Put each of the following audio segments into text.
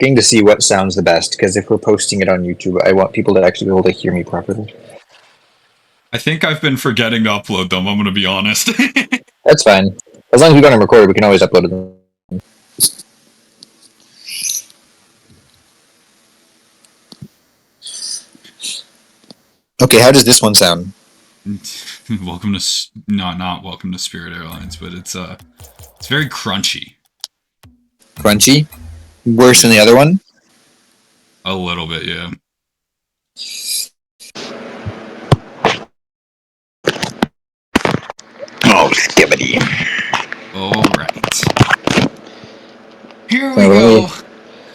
checking to see what sounds the best, because if we're posting it on YouTube, I want people to actually be able to hear me properly. I think I've been forgetting to upload them, I'm gonna be honest. That's fine. As long as we got them recorded, we can always upload them. Okay, how does this one sound? Welcome to not welcome to Spirit Airlines, but it's very crunchy. Crunchy? Worse than the other one? A little bit, yeah. Oh, skibbity. Alright. Here we go.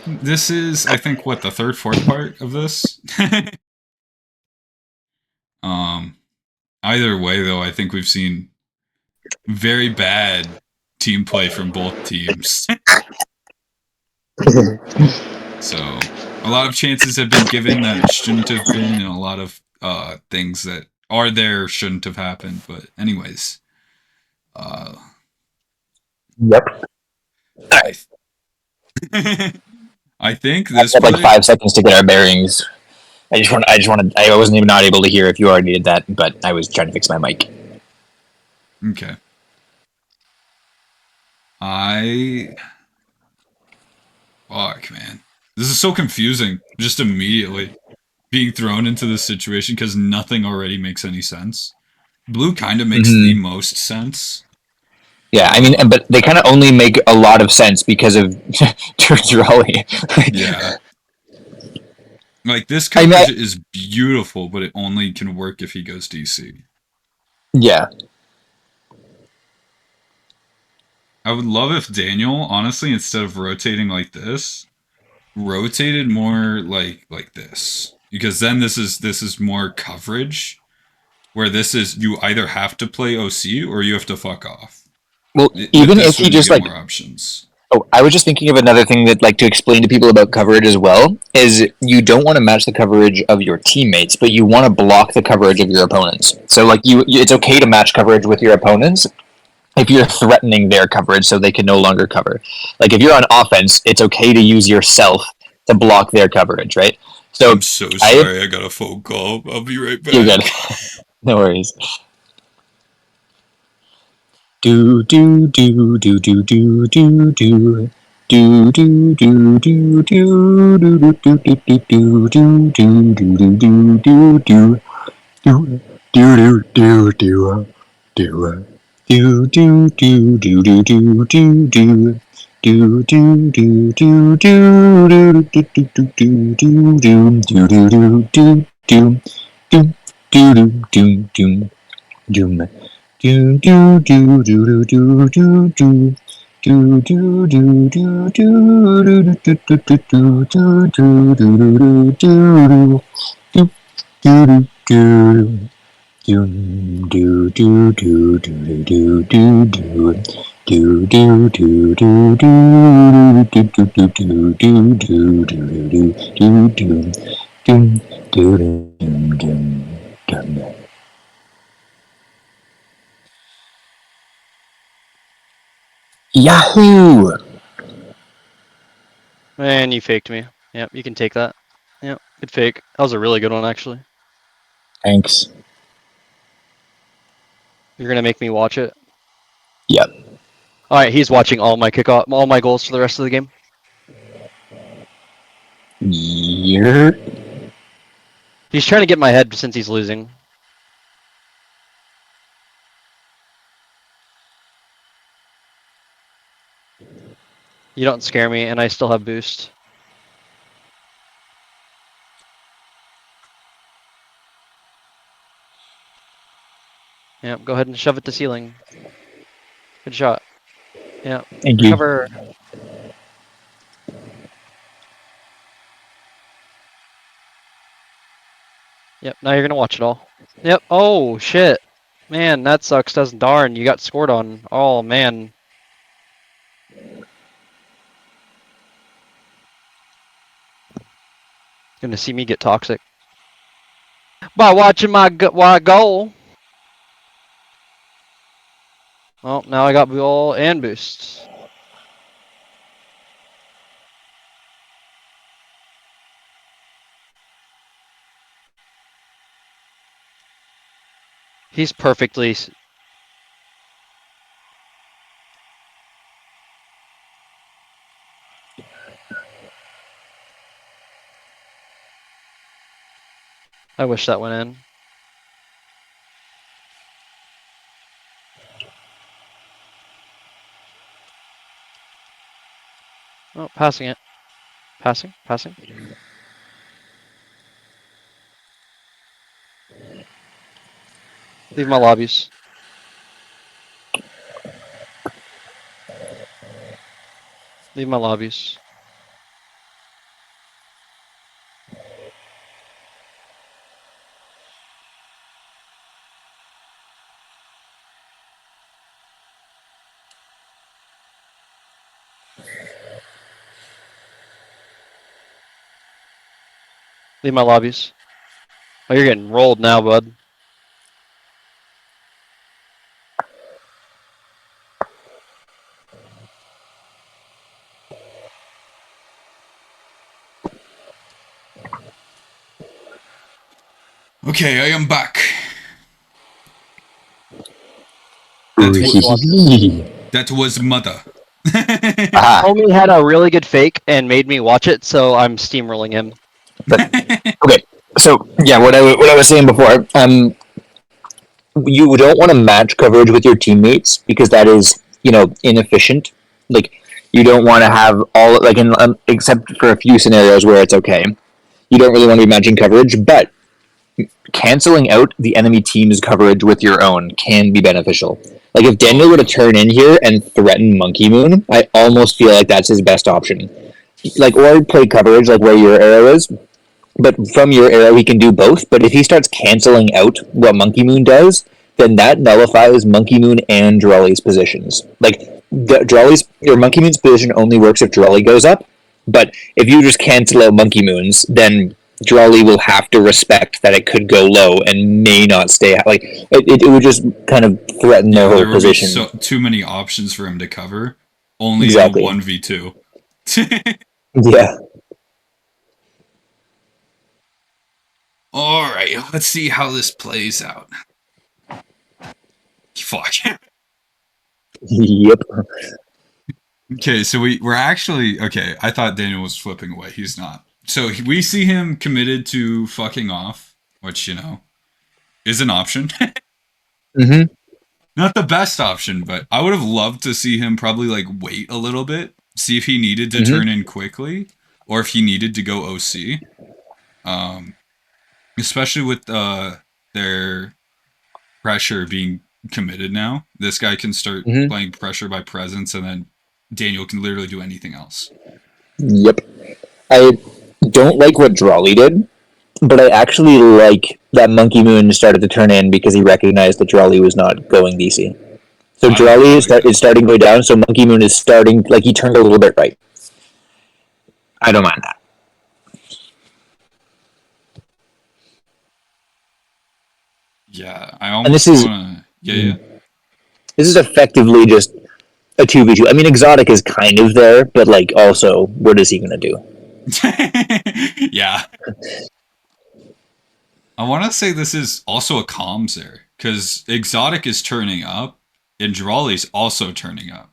This is, I think, what, the third, fourth part of this? Either way, though, I think we've seen very bad team play from both teams. So, a lot of chances have been given that shouldn't have been, and a lot of things that are there shouldn't have happened. But anyways, Yep. I think this had like 5 seconds to get our bearings. I wasn't even not able to hear if you already did that, but I was trying to fix my mic. Okay. Fuck, man. This is so confusing. Just immediately being thrown into this situation because nothing already makes any sense. Blue kind of makes the most sense. Yeah, I mean, but they kind of only make a lot of sense because of George Raleigh. Yeah. Like, this coverage is beautiful, but it only can work if he goes DC. Yeah. I would love if Daniel, honestly, instead of rotating like this, rotated more like this. Because then this is more coverage, where this is, you either have to play OC or you have to fuck off. Well, even if he just, like, more options. Oh, I was just thinking of another thing that, like, to explain to people about coverage as well, is you don't want to match the coverage of your teammates, but you want to block the coverage of your opponents. So, like, it's okay to match coverage with your opponents if you're threatening their coverage so they can no longer cover. Like, if you're on offense, it's okay to use yourself to block their coverage, right? So I'm so sorry, I got a phone call. I'll be right back. You're good. No worries. Do do do do do do do do. Do do do do do do do do do do do do do do do do. Do do do do do do. Do do do do do do do do. Do do do do do do do do do do do do do do do do. Do do do do do. Do do do do do do do. Do do do do do do do do do do do do do do do do do. Do do do do do do do do. Do do do do do do do do do do do do do do do do. Yahoo! Man, you faked me. Yep, you can take that. Yep, good fake. That was a really good one, actually. Thanks. You're gonna make me watch it? Yep. Alright, he's watching all my kickoff, all my goals for the rest of the game. He's trying to get my head since he's losing. You don't scare me, and I still have boost. Yep, go ahead and shove it to ceiling. Good shot. Yep. Thank Recover. you. Yep, now you're gonna watch it all. Yep. Oh, shit. Man, that sucks, doesn't darn. You got scored on. Oh, man. Gonna see me get toxic. By watching my goal. Well, now I got goal and boost. He's perfectly. I wish that went in. Oh, passing it. Passing. Leave my lobbies. Leave my lobbies. Leave my lobbies. Oh, you're getting rolled now, bud. Okay, I am back. Hee. That was mother. Ah, Homie had a really good fake and made me watch it, so I'm steamrolling him. okay. So yeah, what I was saying before, you don't want to match coverage with your teammates because that is, inefficient. Like, you don't want to have all like in except for a few scenarios where it's okay. You don't really want to be matching coverage, but canceling out the enemy team's coverage with your own can be beneficial. Like if Daniel were to turn in here and threaten Monkey Moon, I almost feel like that's his best option. Like, or play coverage like where your arrow is, but from your arrow he can do both. But if he starts canceling out what Monkey Moon does, then that nullifies Monkey Moon and Jolly's positions. Like Jolly's or Monkey Moon's position only works if Jolly goes up, but if you just cancel out Monkey Moon's, then Jolly will have to respect that it could go low and may not stay. Like it would just kind of threaten their whole there would position. be too many options for him to cover. Only Exactly. in a 1v2. Yeah. Alright, let's see how this plays out. Fuck. Yep. Okay, so we're actually... Okay, I thought Daniel was flipping away. He's not. So we see him committed to fucking off, which, is an option. Mm-hmm. Not the best option, but I would have loved to see him probably, like, wait a little bit, see if he needed to turn in quickly, or if he needed to go OC. Especially with their pressure being committed now. This guy can start playing pressure by presence, and then Daniel can literally do anything else. Yep. I don't like what Drawley did, but I actually like that Monkey Moon started to turn in because he recognized that Drawley was not going DC. So Drawley is starting to go down, so Monkey Moon is starting, like, he turned a little bit right. I don't mind that. Yeah, I almost want to... Yeah. This is effectively just a 2v2. I mean, Exotic is kind of there, but, like, also, what is he going to do? Yeah. I want to say this is also a comms there, because Exotic is turning up, and Drawley's also turning up.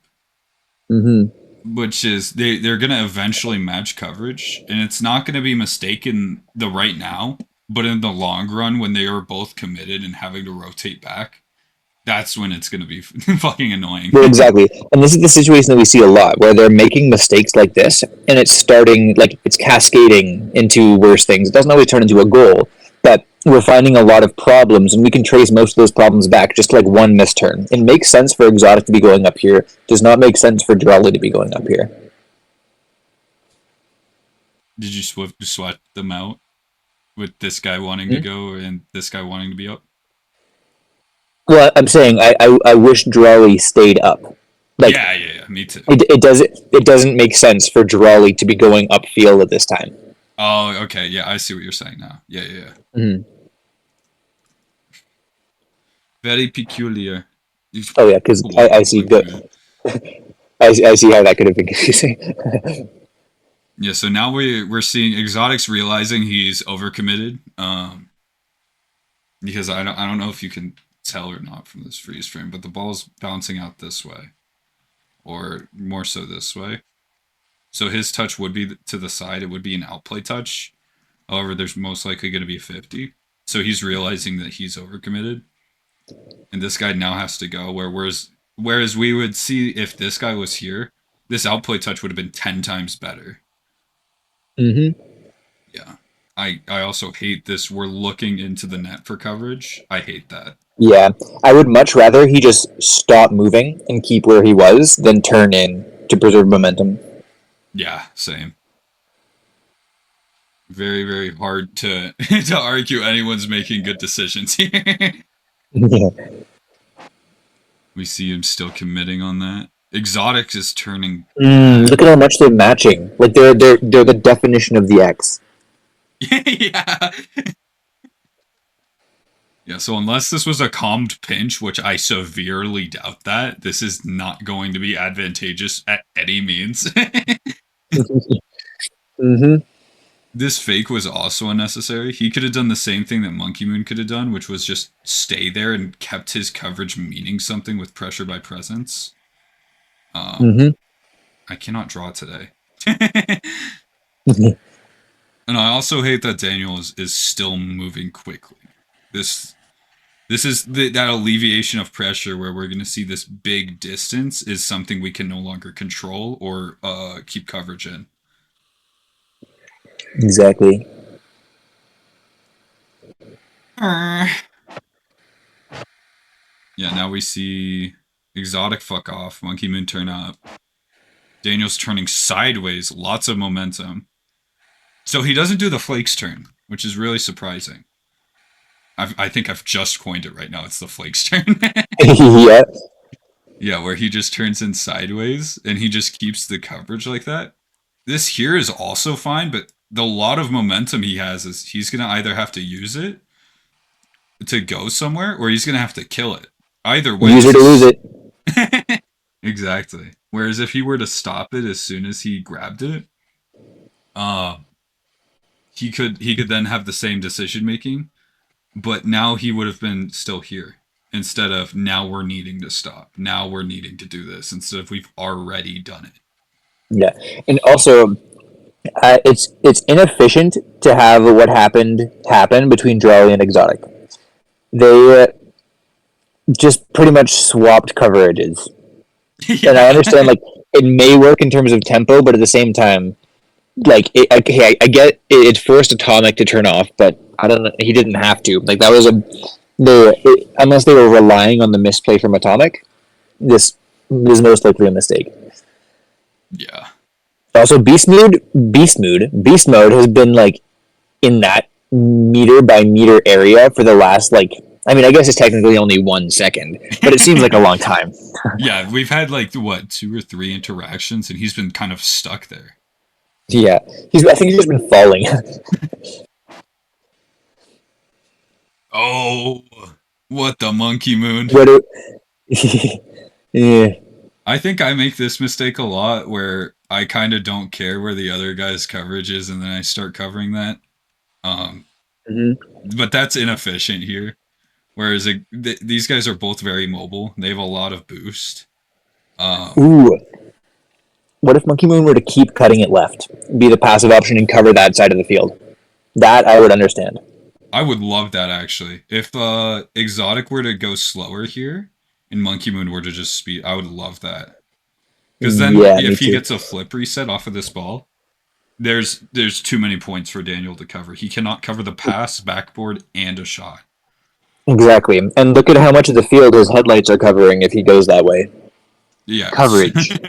Mm-hmm. Which is, they're going to eventually match coverage, and it's not going to be mistaken the right now, but in the long run, when they are both committed and having to rotate back, that's when it's going to be fucking annoying. Well, exactly. And this is the situation that we see a lot, where they're making mistakes like this, and it's starting, like, it's cascading into worse things. It doesn't always turn into a goal, but we're finding a lot of problems, and we can trace most of those problems back just to, like, one misturn. It makes sense for Exotic to be going up here. It does not make sense for Drawley to be going up here. Did you swap them out with this guy wanting to go and this guy wanting to be up? Well, I'm saying I wish Drawley stayed up. Like, yeah, me too. It doesn't make sense for Drawley to be going upfield at this time. Oh, okay, yeah, I see what you're saying now. Yeah. Mm-hmm. Very peculiar. Oh yeah, because I see the I see how that could have been confusing. Yeah, so now we're seeing Exotic's realizing he's overcommitted. Because I don't know if you can tell or not from this freeze frame, but the ball's bouncing out this way, or more so this way. So his touch would be to the side. It would be an outplay touch. However, there's most likely going to be 50. So he's realizing that he's overcommitted. And this guy now has to go. Whereas we would see if this guy was here, this outplay touch would have been 10 times better. Mm-hmm. Yeah. I also hate this. We're looking into the net for coverage. I hate that. Yeah, I would much rather he just stop moving and keep where he was than turn in to preserve momentum. Yeah, same. Very, very hard to to argue anyone's making good decisions here. Yeah. We see him still committing on that. Exotic is turning. Look at how much they're matching. Like they're the definition of the X. Yeah. Yeah, so unless this was a calmed pinch, which I severely doubt that, this is not going to be advantageous at any means. Mm-hmm. This fake was also unnecessary. He could have done the same thing that Monkey Moon could have done, which was just stay there and kept his coverage meaning something with pressure by presence. Mm-hmm. I cannot draw today. And I also hate that Daniel is still moving quickly. This is that alleviation of pressure where we're going to see this big distance is something we can no longer control or keep coverage in. Exactly. Yeah, now we see Exotic fuck off, Monkey Moon turn up. Daniel's turning sideways, lots of momentum. So he doesn't do the flakes turn, which is really surprising. I think I've just coined it right now. It's the flakes turn. Yeah. Yeah, where he just turns in sideways and he just keeps the coverage like that. This here is also fine, but the lot of momentum he has is he's going to either have to use it to go somewhere or he's going to have to kill it. Either way. Use it or lose it. Exactly. Whereas if he were to stop it as soon as he grabbed it, he could then have the same decision making, but now he would have been still here instead of now we're needing to stop. Now we're needing to do this instead of we've already done it. Yeah, and also, it's inefficient to have what happened happen between Drelly and Exotic. They just pretty much swapped coverages. Yeah. And I understand, like, it may work in terms of tempo, but at the same time, like, I get it's first atomic to turn off, but I don't know, he didn't have to. Like, that was unless they were relying on the misplay from atomic, this is most likely a mistake. Yeah. Also, beast mode has been, like, in that meter by meter area for the last, like, I mean, I guess it's technically only 1 second, but it seems like a long time. Yeah, we've had, like, what, 2 or 3 interactions, and he's been kind of stuck there. Yeah, I think he's just been falling. Oh, what the Monkey Moon. Yeah. I think I make this mistake a lot where I kind of don't care where the other guy's coverage is and then I start covering that. But that's inefficient here. Whereas these guys are both very mobile. They have a lot of boost. Ooh. What if Monkey Moon were to keep cutting it left? Be the passive option and cover that side of the field. That I would understand. I would love that, actually. If Exotic were to go slower here, and Monkey Moon were to just speed, I would love that. Because then if he gets a flip reset off of this ball, there's too many points for Daniel to cover. He cannot cover the pass, backboard, and a shot. Exactly. And look at how much of the field his headlights are covering if he goes that way. Yeah. Coverage.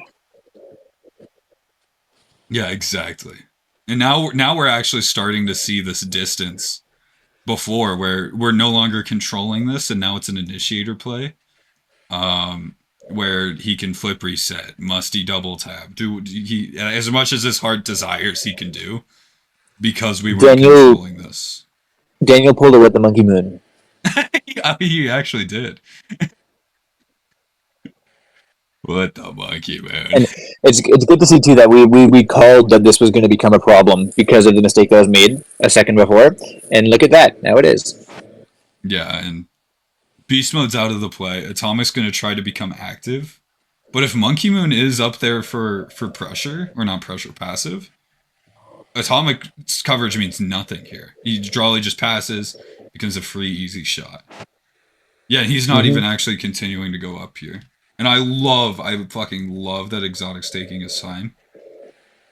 Yeah, exactly. And now we're actually starting to see this distance before where we're no longer controlling this and now it's an initiator play. Where he can flip reset, musty double tap, do he as much as his heart desires he can do because we were controlling this. Daniel pulled it with the Monkey Moon. He actually did. What the Monkey Moon? And it's good to see too that we called that this was going to become a problem because of the mistake that was made a second before, and look at that, now it is. Yeah, and Beast Mode's out of the play. Atomic's going to try to become active. But if Monkey Moon is up there for pressure, or not pressure, passive, Atomic's coverage means nothing here. Drawley just passes, becomes a free, easy shot. Yeah, he's not even actually continuing to go up here. And I fucking love that Exotic's taking his time.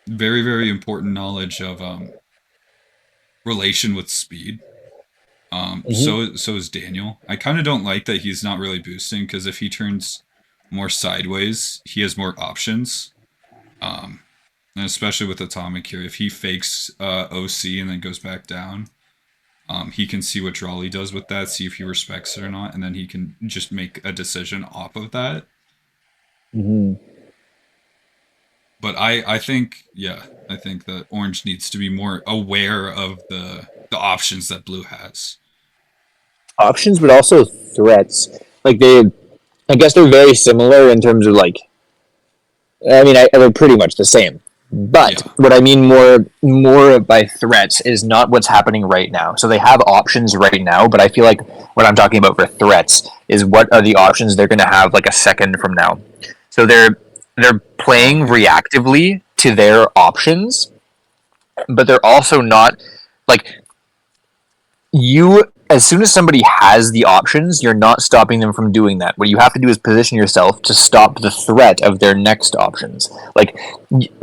Very, very important knowledge of relation with speed. So is Daniel. I kind of don't like that he's not really boosting, because if he turns more sideways, he has more options. And especially with Atomic here, if he fakes OC and then goes back down, he can see what Drawley does with that, see if he respects it or not, and then he can just make a decision off of that. But I think that Orange needs to be more aware of the options that Blue has. Options, but also threats. Like I guess they're very similar in terms of like. I mean, they're pretty much the same. But what I mean more by threats is not what's happening right now. So they have options right now, but I feel like what I'm talking about for threats is what are the options they're going to have like a second from now. So they're playing reactively to their options, but they're also not like as soon as somebody has the options, you're not stopping them from doing that. What you have to do is position yourself to stop the threat of their next options. Like,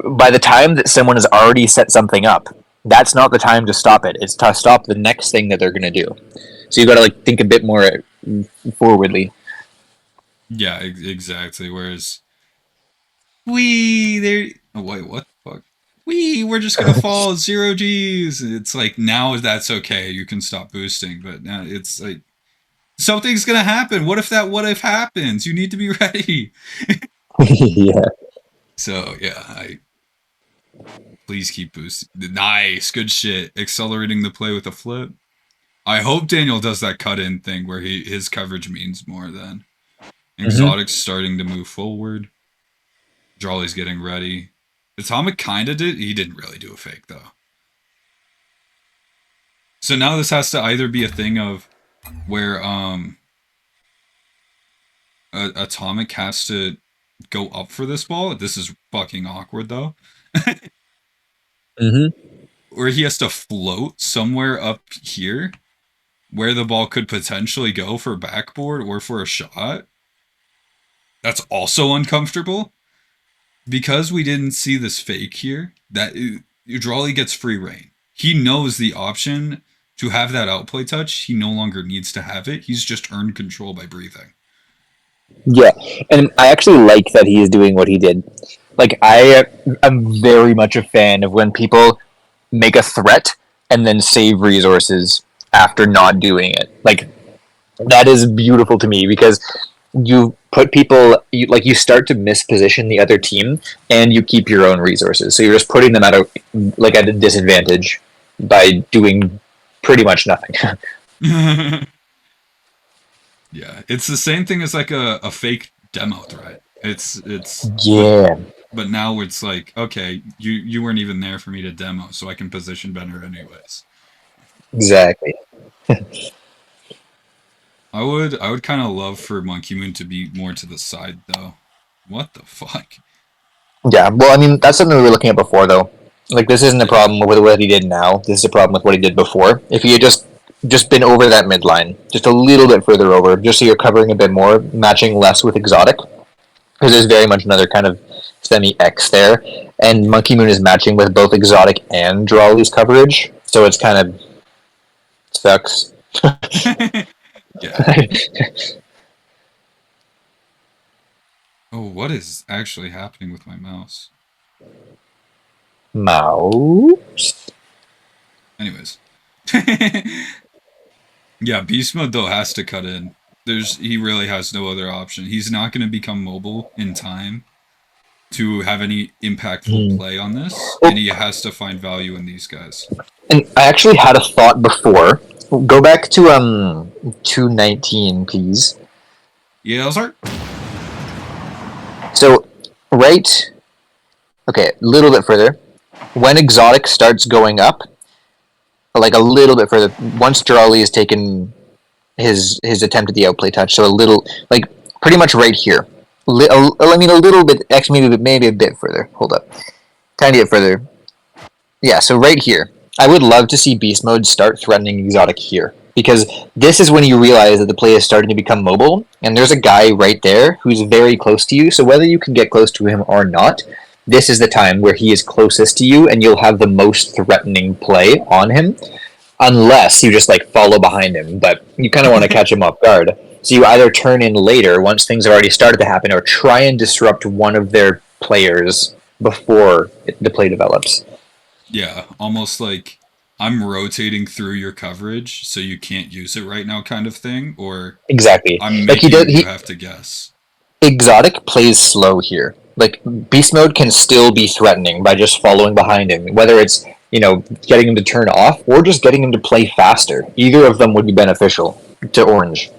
by the time that someone has already set something up, that's not the time to stop it. It's to stop the next thing that they're going to do. So you got to like think a bit more forwardly. Yeah, exactly. Whereas, wait, what the fuck? We're just gonna fall 0 Gs. It's like, now that's okay. You can stop boosting, but now it's like something's gonna happen. What if happens? You need to be ready. Yeah. So yeah, please keep boosting. Nice, good shit. Accelerating the play with a flip. I hope Daniel does that cut-in thing where his coverage means more then. Exotic's starting to move forward. Drawley's getting ready. Atomic kinda did. He didn't really do a fake though. So now this has to either be a thing of where Atomic has to go up for this ball. This is fucking awkward though. Or he has to float somewhere up here where the ball could potentially go for backboard or for a shot. That's also uncomfortable. Because we didn't see this fake here, that Drawley gets free reign. He knows the option to have that outplay touch. He no longer needs to have it. He's just earned control by breathing. Yeah, and I actually like that he is doing what he did. Like, I am very much a fan of when people make a threat and then save resources after not doing it. Like, that is beautiful to me, because you put people, you start to misposition the other team, and you keep your own resources. So you're just putting them at a disadvantage by doing pretty much nothing. Yeah, it's the same thing as like a fake demo threat. It's Yeah. But now it's like, okay, you weren't even there for me to demo, so I can position better anyways. Exactly. I would kind of love for Monkey Moon to be more to the side though. What the fuck? Yeah, well, I mean, that's something we were looking at before, though. Like, this isn't a problem with what he did now. This is a problem with what he did before. If he had just been over that midline, just a little bit further over, just so you're covering a bit more, matching less with Exotic, because there's very much another kind of semi-X there, and Monkey Moon is matching with both Exotic and Drawley's coverage, so it's kind of sucks. Yeah. Oh, what is actually happening with my mouse? Mouse? Anyways. Yeah, Beast Mode though has to cut in. He really has no other option. He's not going to become mobile in time to have any impactful play on this, and he has to find value in these guys. And I actually had a thought before. Go back to 219, please. Yeah, sir. So, okay, a little bit further. When Exotic starts going up, like a little bit further, once Drawley is taken his attempt at the outplay touch. So a little, like pretty much right here. I mean, a little bit, actually maybe a bit further. Hold up, tiny bit further. Yeah, so right here. I would love to see Beast Mode start threatening Exotic here. Because this is when you realize that the play is starting to become mobile, and there's a guy right there who's very close to you, so whether you can get close to him or not, this is the time where he is closest to you, and you'll have the most threatening play on him, unless you just, like, follow behind him, but you kind of want to catch him off guard. So you either turn in later, once things have already started to happen, or try and disrupt one of their players before the play develops. Yeah, almost like I'm rotating through your coverage so you can't use it right now kind of thing, or Exactly. I'm Like making you have to guess. Exotic plays slow here. Like, Beast Mode can still be threatening by just following behind him, whether it's, getting him to turn off or just getting him to play faster. Either of them would be beneficial to Orange.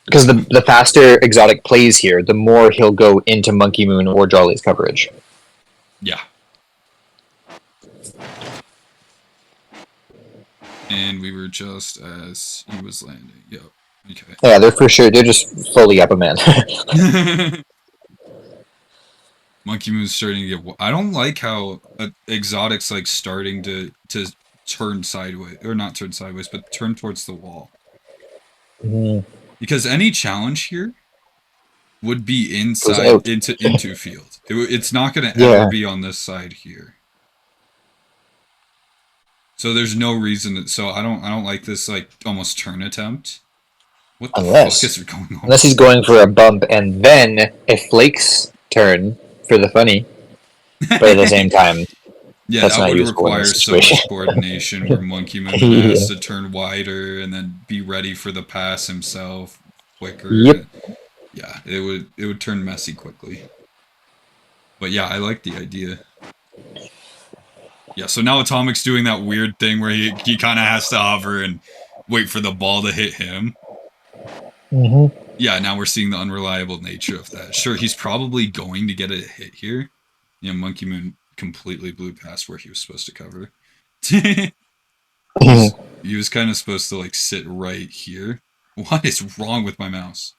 Because the faster Exotic plays here, the more he'll go into Monkey Moon or Jolly's coverage. Yeah. And we were just as he was landing. Yep. Okay. Yeah, they're for sure. They're just fully up a man. Monkey Moon's starting to get. I don't like how Exotic's like starting to turn sideways, or not turn sideways, but turn towards the wall. Mm-hmm. Because any challenge here would be inside into field. It's not going to ever be on this side here. So there's no reason that. So I don't like this like almost turn attempt. What the fuck is going on? Unless he's going for a bump, and then if Flake's turn for the funny, but at the same time, yeah, that's that not would require so much coordination. Where Monkey Moon has to turn wider and then be ready for the pass himself quicker. Yep. Yeah, it would turn messy quickly. But yeah, I like the idea. Yeah, so now Atomic's doing that weird thing where he kind of has to hover and wait for the ball to hit him. Mm-hmm. Yeah, now we're seeing the unreliable nature of that. Sure, he's probably going to get a hit here. Monkey Moon completely blew past where he was supposed to cover. He was kind of supposed to like sit right here. What is wrong with my mouse?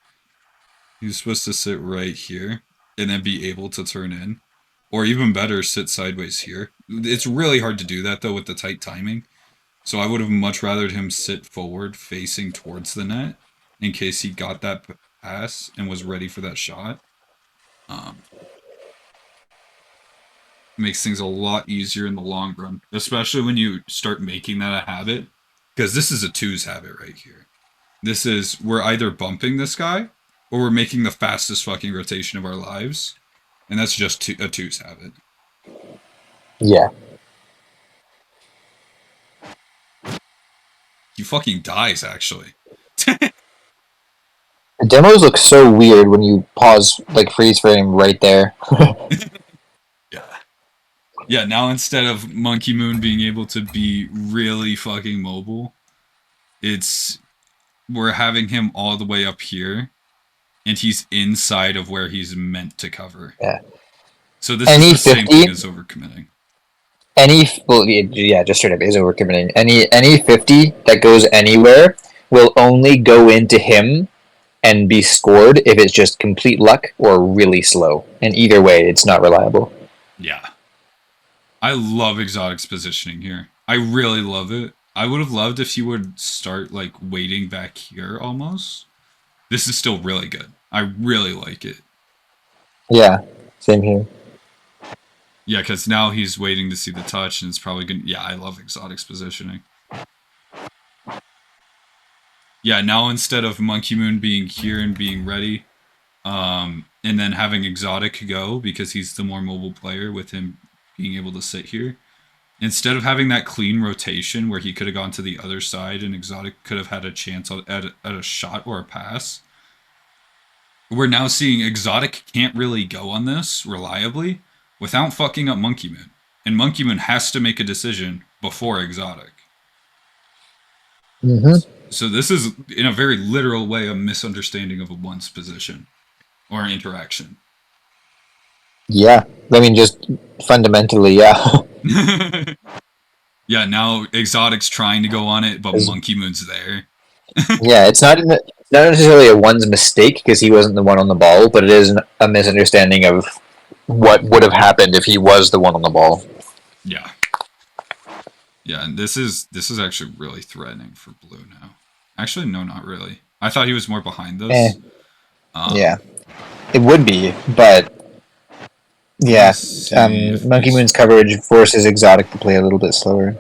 He was supposed to sit right here and then be able to turn in. Or even better, sit sideways here. It's really hard to do that, though, with the tight timing. So I would have much rather him sit forward, facing towards the net, in case he got that pass and was ready for that shot. Makes things a lot easier in the long run, especially when you start making that a habit. Because this is a twos habit right here. This is, we're either bumping this guy, or we're making the fastest fucking rotation of our lives. And that's just a twos habit. Yeah. He fucking dies, actually. The demos look so weird when you pause, like, freeze frame right there. Yeah. Yeah, now instead of Monkey Moon being able to be really fucking mobile, we're having him all the way up here, and he's inside of where he's meant to cover. Yeah. So this is the same thing as overcommitting. Just straight up is overcommitting. Any 50 that goes anywhere will only go into him and be scored if it's just complete luck or really slow. And either way, it's not reliable. Yeah. I love Exotic's positioning here. I really love it. I would have loved if you would start like waiting back here almost. This is still really good. I really like it. Yeah, same here. Yeah, because now he's waiting to see the touch, and it's probably gonna. Yeah, I love Exotic's positioning. Yeah, now instead of Monkey Moon being here and being ready, and then having Exotic go because he's the more mobile player with him being able to sit here, instead of having that clean rotation where he could have gone to the other side and Exotic could have had a chance at a shot or a pass, we're now seeing Exotic can't really go on this reliably without fucking up Monkey Moon. And Monkey Moon has to make a decision before Exotic. Mm-hmm. So this is, in a very literal way, a misunderstanding of one's position or an interaction. Yeah, I mean, just fundamentally, yeah. Yeah, now Exotic's trying to go on it, but Monkey Moon's there. Yeah, it's not not necessarily a one's mistake because he wasn't the one on the ball, but it is a misunderstanding of what would have happened if he was the one on the ball. Yeah. Yeah, and this is actually really threatening for blue now. Actually, no, not really. I thought he was more behind this. Yeah, it would be, but yeah, Let's see if Monkey Beast Moon's coverage forces Exotic to play a little bit slower.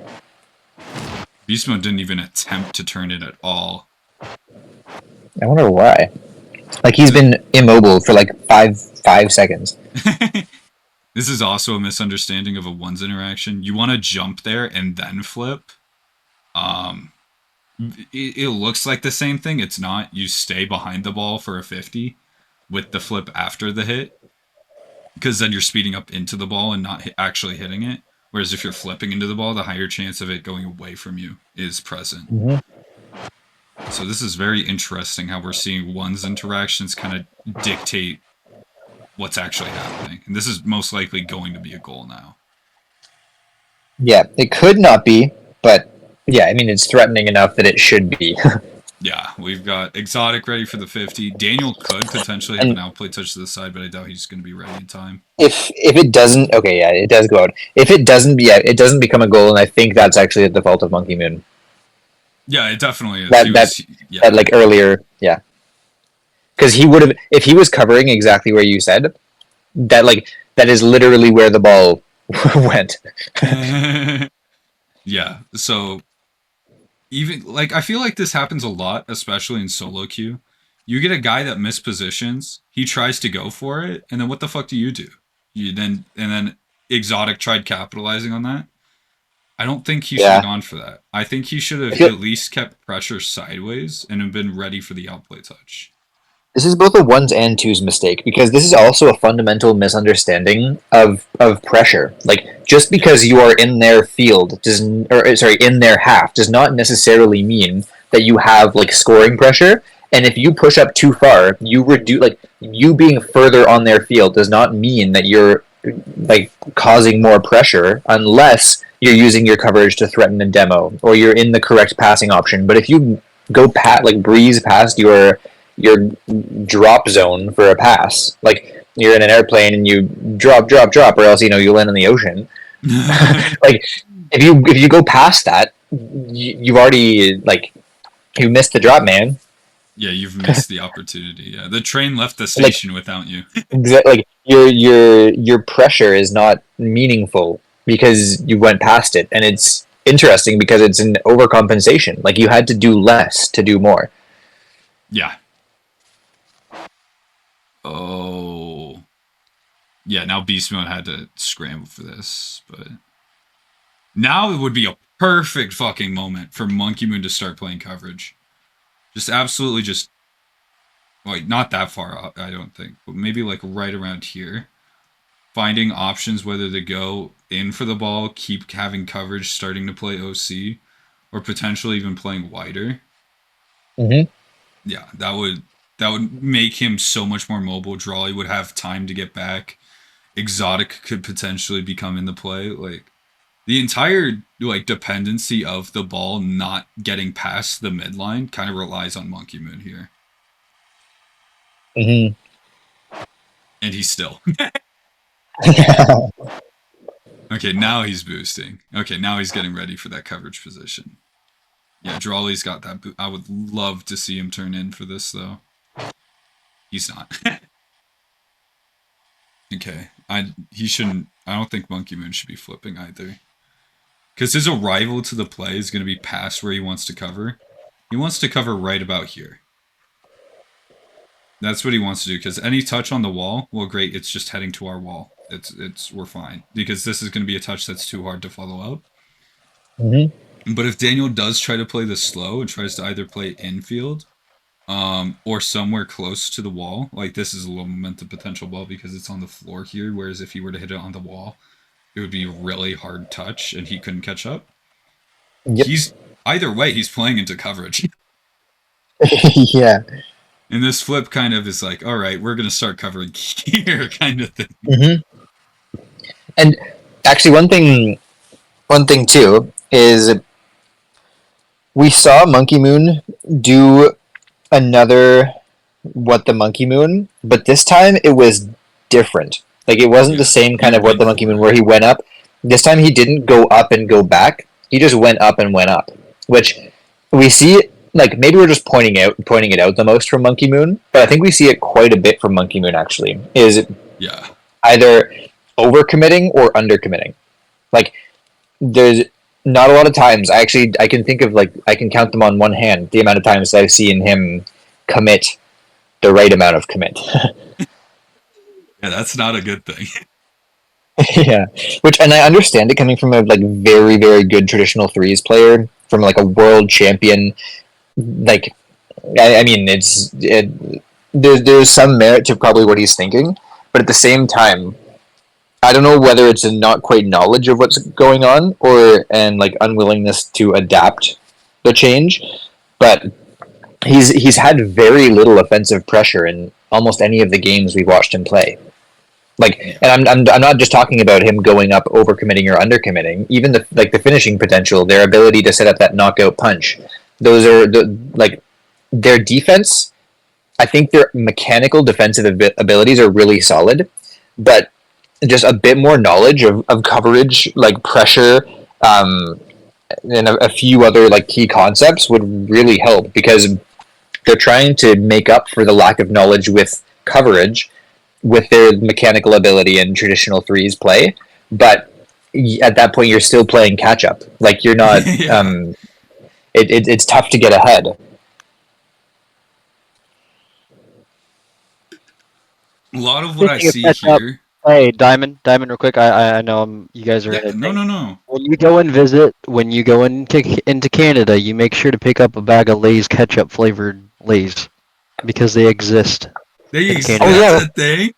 Mode didn't even attempt to turn it at all. I wonder why. Like he's been immobile for like five seconds. This is also a misunderstanding of a ones interaction. You want to jump there and then flip. It looks like the same thing. It's not. You stay behind the ball for a 50 with the flip after the hit, because then you're speeding up into the ball and not actually hitting it. Whereas if you're flipping into the ball, the higher chance of it going away from you is present. Mm-hmm. So this is very interesting how we're seeing one's interactions kind of dictate what's actually happening. And this is most likely going to be a goal now. Yeah, it could not be, but yeah, I mean, it's threatening enough that it should be. Yeah, we've got Exotic ready for the 50. Daniel could potentially have an outplay touch to the side, but I doubt he's going to be ready in time. If it doesn't, okay, yeah, it does go out. If it doesn't, yeah, it doesn't become a goal, and I think that's actually at the fault of Monkey Moon. Yeah, it definitely is. That like earlier, yeah, because he would have, if he was covering exactly where you said, that is literally where the ball went. Yeah, so even like I feel like this happens a lot, especially in solo queue. You get a guy that mispositions, he tries to go for it, and then what the fuck do? You then Exotic tried capitalizing on that. I don't think he should have gone for that. I think he should have at least kept pressure sideways and have been ready for the outplay touch. This is both a ones and twos mistake because this is also a fundamental misunderstanding of pressure. Like just because you are in their field in their half does not necessarily mean that you have like scoring pressure. And if you push up too far, you reduce like you being further on their field does not mean that you're like causing more pressure unless you're using your coverage to threaten a demo or you're in the correct passing option. But if you go breeze past your drop zone for a pass. Like you're in an airplane and you drop, or else you land in the ocean. Like if you go past that, you've already you missed the drop, man. Yeah, you've missed the opportunity. Yeah, the train left the station without you. Exactly. Like your pressure is not meaningful because you went past it, and it's interesting because it's an overcompensation. Like you had to do less to do more. Yeah. Oh. Yeah, now Beast Mode had to scramble for this, but now it would be a perfect fucking moment for Monkey Moon to start playing coverage. Just absolutely just like not that far up, I don't think, but maybe like right around here. Finding options whether to go in for the ball, keep having coverage, starting to play OC, or potentially even playing wider. Mm-hmm. Yeah, that would make him so much more mobile. Drawley would have time to get back. Exotic could potentially become in the play. Like the entire dependency of the ball not getting past the midline kind of relies on Monkey Moon here. Mm-hmm. And he's still. Okay, now he's boosting. Okay, now he's getting ready for that coverage position. Yeah, Drawley's got that. I would love to see him turn in for this, though. He's not. Okay, he shouldn't. I don't think Monkey Moon should be flipping either. Because his arrival to the play is going to be past where he wants to cover. He wants to cover right about here. That's what he wants to do. Because any touch on the wall, well, great. It's just heading to our wall. We're fine. Because this is going to be a touch that's too hard to follow up. Mm-hmm. But if Daniel does try to play this slow and tries to either play infield, or somewhere close to the wall, like this is a low momentum potential ball because it's on the floor here. Whereas if he were to hit it on the wall, it would be a really hard touch and he couldn't catch up. Yep. Either way, he's playing into coverage. Yeah. And this flip kind of is like, all right, we're going to start covering here kind of thing. Mm-hmm. And actually one thing too is we saw Monkey Moon do another What the Monkey Moon, but this time it was different. Like it wasn't the Yeah, same he kind of What the went Monkey for Moon it. where he went up. This time he didn't go up and go back. He just went up and went up, which we see. Like maybe we're just pointing it out the most from Monkey Moon, but I think we see it quite a bit from Monkey Moon. Actually, is Yeah. either overcommitting or undercommitting. Like there's not a lot of times. I can think of like I can count them on one hand the amount of times I've seen him commit the right amount of commit. Yeah, that's not a good thing. Yeah, which and I understand it coming from a like very good traditional threes player from like a world champion. Like I mean, there's some merit to probably what he's thinking, but at the same time, I don't know whether it's a not quite knowledge of what's going on or and like unwillingness to adapt the change. But he's had very little offensive pressure in almost any of the games we've watched him play. Like, Yeah. and I'm not just talking about him going up overcommitting or undercommitting. Even the finishing potential, their ability to set up that knockout punch, those are like their defense. I think their mechanical defensive abilities are really solid, but just a bit more knowledge of coverage, like pressure, and a few other like key concepts would really help because they're trying to make up for the lack of knowledge with coverage with their mechanical ability and traditional threes play, but at that point you're still playing catch up. Like you're not. Yeah. It's tough to get ahead. A lot of what I Speaking of see catch up, here. hey Diamond, real quick. I know you guys are Yeah, in a no, thing. no, no. When you go into Canada, you make sure to pick up a bag of Lay's ketchup flavored Lay's because they exist in Oh Canada. That's yeah, a thing.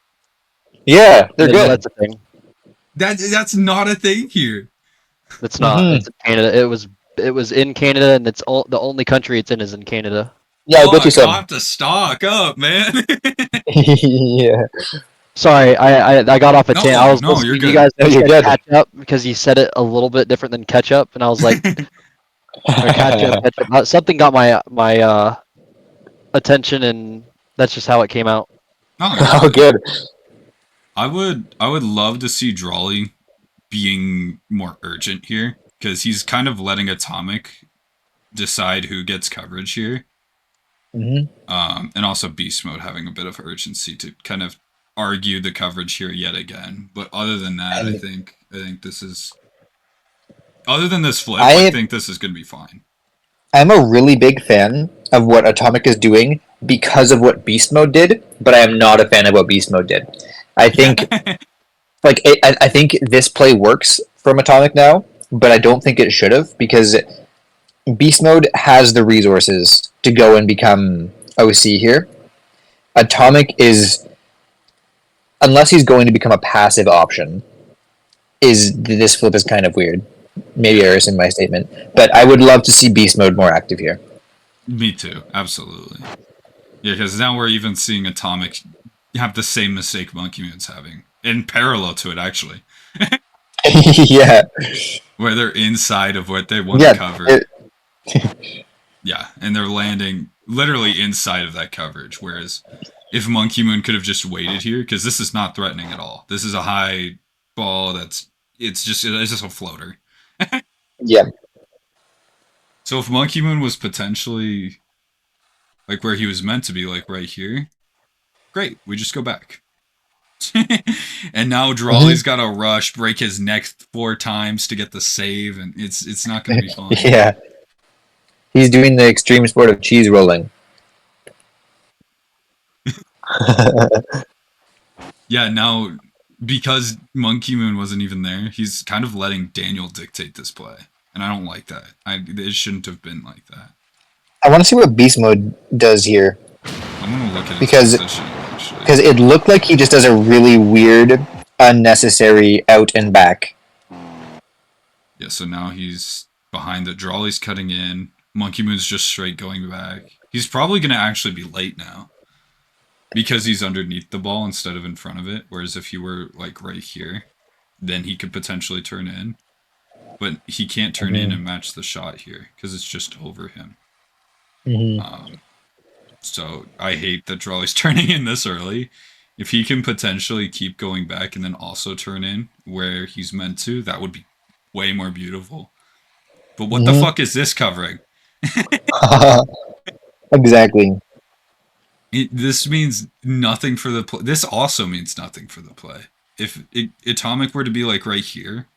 yeah, they're Yeah, no, good. that's a thing. That's not a thing here. It's not. Mm-hmm. It's in Canada. It was in Canada, and the only country it's in is in Canada. Yeah, I'll get you Fuck, I'll some. have to stock up, man. Yeah, Sorry, I got off a tangent. I No, was no, you're listening to you good. guys. no, You you're said good. catch up because you said it a little bit different than ketchup, and I was like, or catch up, catch up. Something got my attention, and that's just how it came out. No, you're Oh, good. good. I would love to see Drawley being more urgent here because he's kind of letting Atomic decide who gets coverage here. Mm-hmm. And also Beast Mode having a bit of urgency to kind of argue the coverage here yet again. But other than that, I And think this is other than this flip, I I think this is going to be fine. I'm a really big fan of what Atomic is doing because of what Beast Mode did, but I am not a fan of what Beast Mode did. I think I think this play works from Atomic now, but I don't think it should have because Beast Mode has the resources to go and become OC here. Atomic is, unless he's going to become a passive option, is this flip is kind of weird. Maybe Yeah, errors in my statement, but I would love to see Beast Mode more active here. me too. Absolutely. Yeah, because now we're even seeing Atomic have the same mistake Monkey Moon's having in parallel to it, actually, Yeah, where they're inside of what they want to yeah. cover. Yeah, and they're landing literally inside of that coverage. Whereas if Monkey Moon could have just waited here, because this is not threatening at all. This is a high ball it's just a floater. Yeah. So if Monkey Moon was potentially like where he was meant to be, like right here, great. We just go back. And now Drawley's got to rush, break his neck 4 times to get the save, and it's not going to be fun. Yeah. He's doing the extreme sport of cheese rolling. Yeah, now because Monkey Moon wasn't even there, he's kind of letting Daniel dictate this play, and I don't like that. It shouldn't have been like that. I want to see what Beast Mode does here I'm gonna look at his because positioning actually. it looked like he just does a really weird, unnecessary out and back. Yeah, so now he's behind the Drawley's cutting in. Monkey Moon's just straight going back. He's probably gonna actually be late now because he's underneath the ball instead of in front of it. Whereas if he were like right here, then he could potentially turn in. but he can't turn in and match the shot here because it's just over him. So I hate that Drawley's turning in this early. If he can potentially keep going back and then also turn in where he's meant to, that would be way more beautiful. But what the fuck is this covering? Exactly. This means nothing for the play. This also means nothing for the play. If Atomic were to be like right here,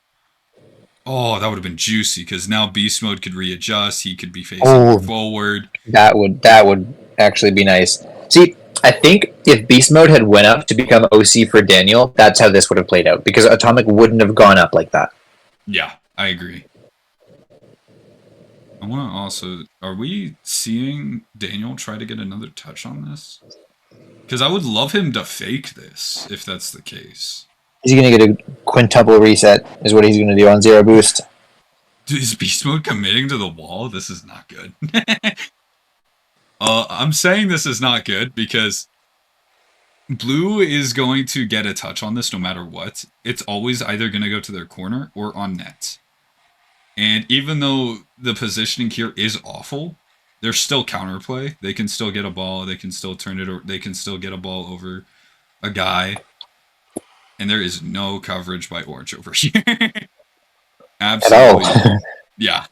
oh, that would have been juicy because now Beast Mode could readjust. He could be facing forward. That would actually be nice. See, I think if Beast Mode had went up to become OC for Daniel, that's how this would have played out because Atomic wouldn't have gone up like that. Yeah, I agree. I want to also... Are we seeing Daniel try to get another touch on this? Because I would love him to fake this, if that's the case. He's going to get a quintuple reset, is what he's going to do on 0 boost. Dude, is Beast Mode committing to the wall? This is not good. I'm saying this is not good because Blue is going to get a touch on this no matter what. It's always either going to go to their corner or on net. And even though the positioning here is awful, there's still counterplay. They can still get a ball. They can still turn it, or they can still get a ball over a guy. And there is no coverage by Orange over here. Absolutely. At all. Yeah.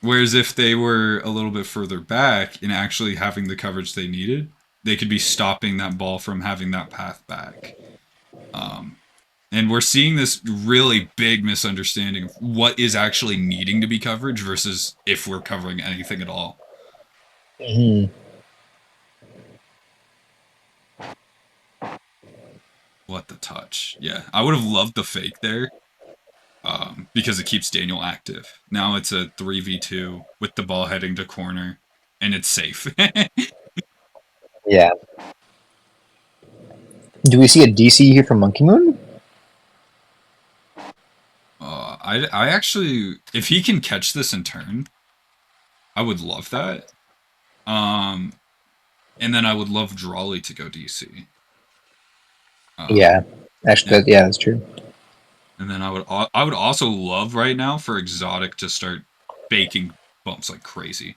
Whereas if they were a little bit further back and actually having the coverage they needed, they could be stopping that ball from having that path back. And we're seeing this really big misunderstanding of what is actually needing to be coverage versus if we're covering anything at all. What the touch. Yeah, I would have loved the fake there because it keeps Daniel active. Now it's a 3v2 with the ball heading to corner, and it's safe. Yeah. Do we see a DC here from Monkey Moon? I actually, if he can catch this in turn, I would love that. And then I would love Drawley to go DC. Yeah, actually, yeah, that's true. And then I would also love right now for Exotic to start baking bumps like crazy.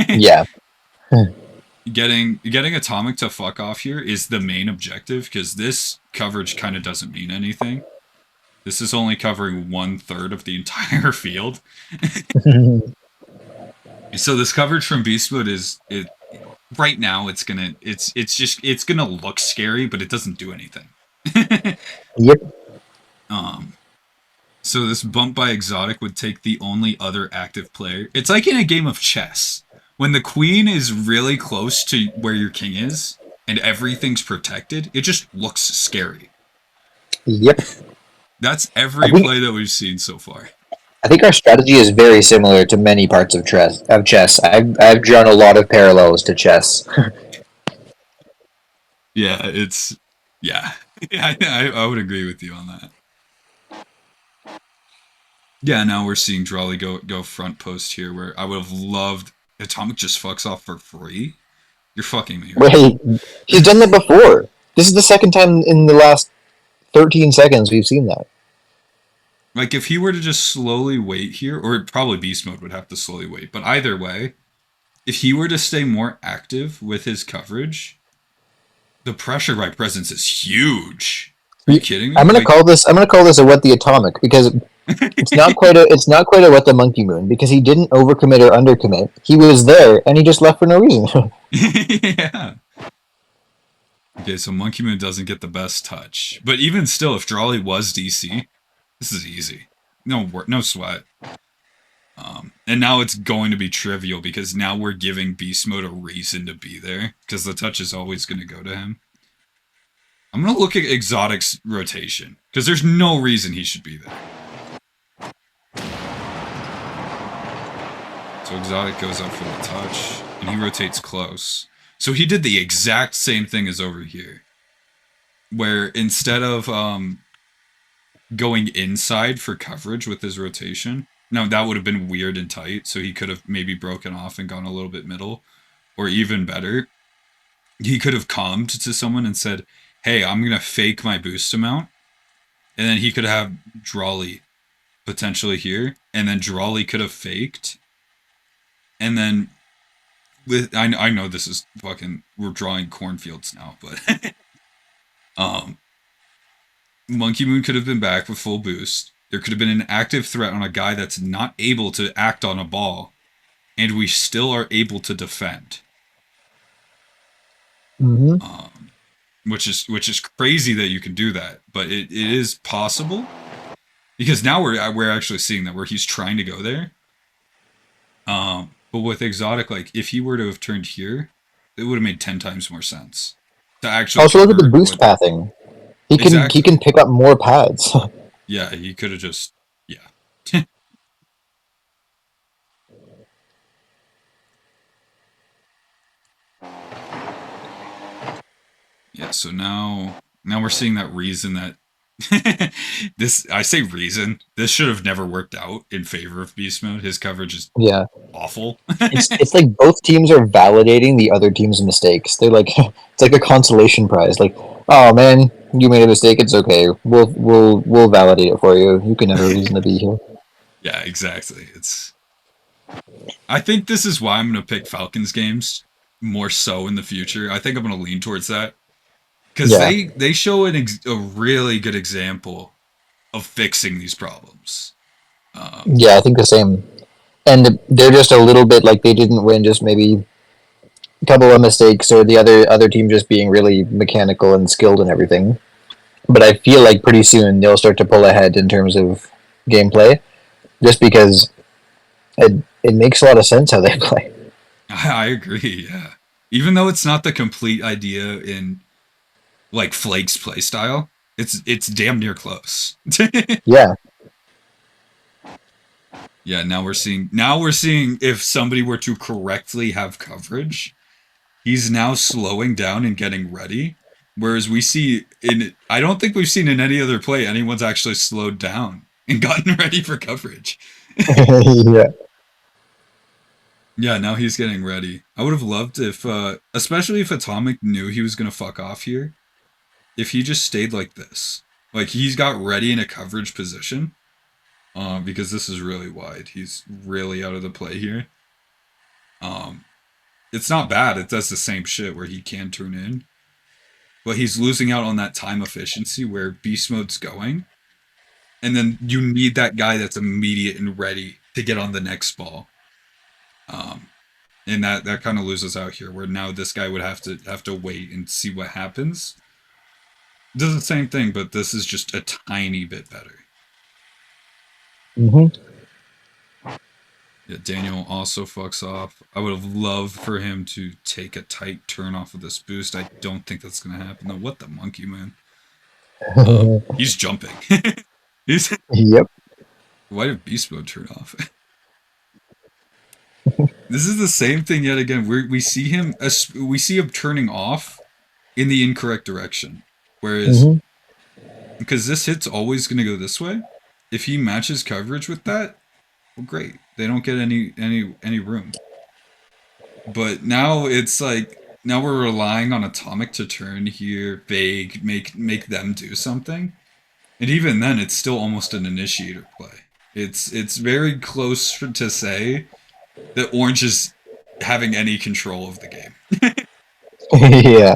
Yeah. Getting Atomic to fuck off here is the main objective because this coverage kind of doesn't mean anything. This is only covering 1/3 of the entire field. So this coverage from Beast Mode right now it's gonna look scary, but it doesn't do anything. Yep. So this bump by Exotic would take the only other active player. It's like in a game of chess. When the queen is really close to where your king is, and everything's protected, it just looks scary. Yep. That's every play that we've seen so far. I think our strategy is very similar to many parts of chess. I've drawn a lot of parallels to chess. Yeah, I would agree with you on that. Yeah, now we're seeing Drawley go front post here, where I would have loved Atomic just fucks off for free. You're fucking me. Right? Wait, he's done that before. This is the second time in the last 13 seconds we've seen that. Like, if he were to just slowly wait here, or probably Beast Mode would have to slowly wait, but either way, if he were to stay more active with his coverage, the pressure by presence is huge. Are you kidding me? I'm gonna call this a wet the Atomic because it's not quite a wet the Monkey Moon because he didn't overcommit or undercommit. He was there and he just left for no reason. Yeah. Okay, so Monkey Moon doesn't get the best touch, but even still, if Drawley was DC, this is easy. No sweat. And now it's going to be trivial because now we're giving Beast Mode a reason to be there because the touch is always going to go to him. I'm going to look at Exotic's rotation because there's no reason he should be there. So Exotic goes up for the touch and he rotates close. So he did the exact same thing as over here, where instead of going inside for coverage with his rotation, now that would have been weird and tight, so he could have maybe broken off and gone a little bit middle, or even better, he could have calmed to someone and said, hey, I'm going to fake my boost amount, and then he could have Drawley potentially here, and then Drawley could have faked, and then with I know this is fucking we're drawing cornfields now, but Monkey Moon could have been back with full boost. There could have been an active threat on a guy that's not able to act on a ball, and we still are able to defend. Which is crazy that you can do that, but it is possible because now we're actually seeing that where he's trying to go there. But with Exotic, like if he were to have turned here, it would have made 10 times more sense to actually. Also, look at the cover boost what- pathing. He Exactly. can pick up more pads. Yeah, he could have just yeah. Yeah, so now we're seeing that reason that this I say reason this should have never worked out in favor of Beast Mode. His coverage is Yeah, awful. it's like both teams are validating the other team's mistakes. They're like it's like a consolation prize. Like, oh man, you made a mistake. It's okay. We'll validate it for you. You can have a reason to be here. Yeah, exactly. I think this is why I'm gonna pick Falcons games more so in the future. I think I'm gonna lean towards that because Yeah. they show a really good example of fixing these problems. Yeah, I think the same. And they're just a little bit like they didn't win, just maybe a couple of mistakes, or the other team just being really mechanical and skilled and everything. But I feel like pretty soon they'll start to pull ahead in terms of gameplay, just because it makes a lot of sense how they play. I agree. Yeah, even though it's not the complete idea in like Flake's playstyle, it's damn near close. Yeah. Yeah, now we're seeing if somebody were to correctly have coverage, he's now slowing down and getting ready. Whereas we see I don't think we've seen in any other play anyone's actually slowed down and gotten ready for coverage. Yeah. Yeah, now he's getting ready. I would have loved if, especially if Atomic knew he was gonna fuck off here, if he just stayed like this, like he's got ready in a coverage position. Because this is really wide. He's really out of the play here. It's not bad. It does the same shit where he can turn in. But he's losing out on that time efficiency where beast mode's going. And then you need that guy that's immediate and ready to get on the next ball. And that kind of loses out here where now this guy would have to wait and see what happens. Does the same thing, but this is just a tiny bit better. Yeah, Daniel also fucks off. I would have loved for him to take a tight turn off of this boost. I don't think that's going to happen. No, what the monkey, man? He's jumping. Yep. Why did beast mode turn off? This is the same thing yet again. We see him turning off in the incorrect direction. Whereas, because this hit's always going to go this way, if he matches coverage with that, well, great. They don't get any room. But now it's like now we're relying on Atomic to turn here, vague, make them do something, and even then, it's still almost an initiator play. It's very close to say that Orange is having any control of the game. Yeah.